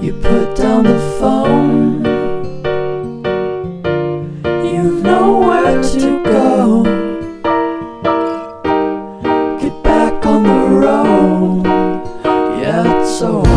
You put down the phone, you've nowhere to go. Get back on the road, yeah, it's over.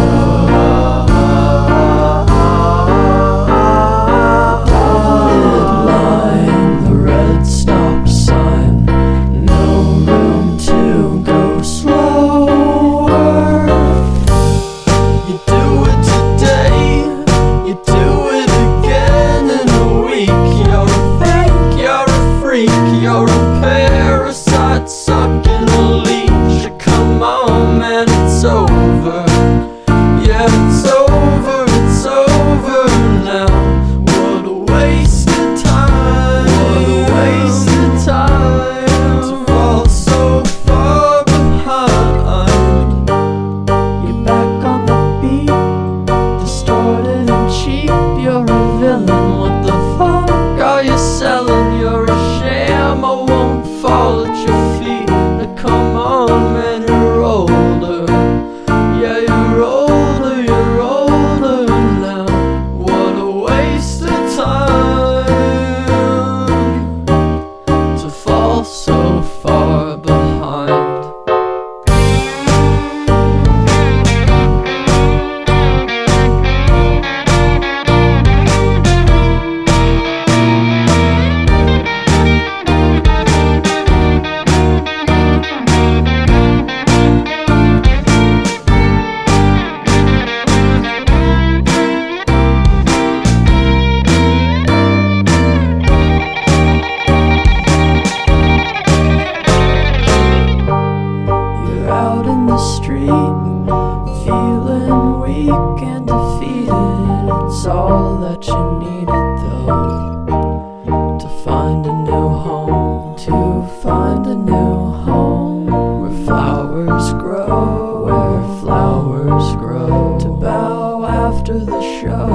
Feeling weak and defeated, it's all that you needed though. To find a new home, to find a new home, where flowers grow, where flowers grow. To bow after the show,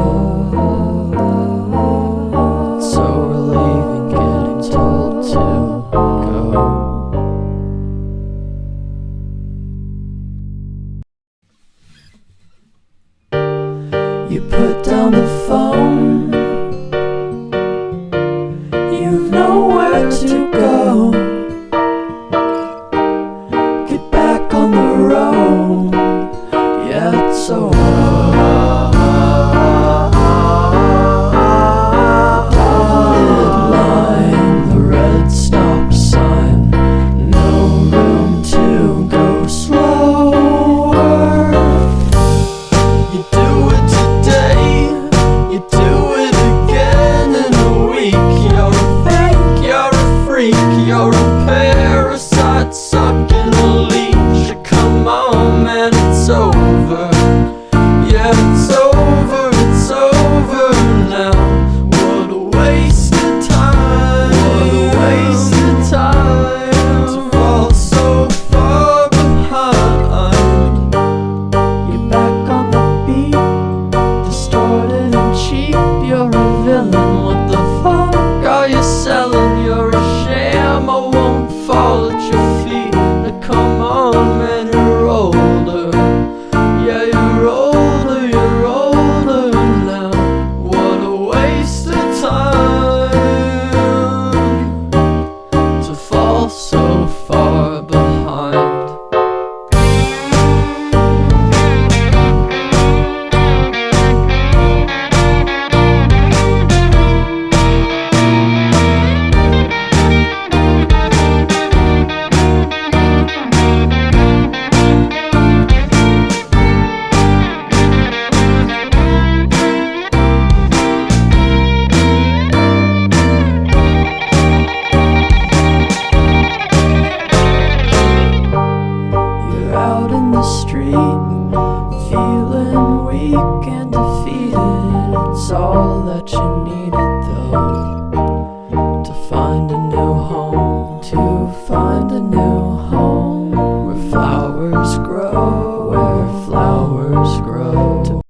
it's so relieving getting told to go. You put down the phone, you've nowhere to go. Get back on the road, yeah, it's over. Dotted line, the red stop sign, no room to go slower. You do it today, you do it again in a week. You're a fake, you're a freak, you're a parasite sucking a leech. Come on man, it's over. Yeah, it's over, it's over now. What a waste of time, what a waste of time, to fall so far behind. You're back on the beat, distorted and cheap. You're a villain, what the fuck are you selling? You're a sham, I won't fall at your feet. Now come on man, you're older. Yeah, you're older, you're older now. What a waste of time, to fall so far behind. You're out in the street, feeling weak and defeated, it's all that you needed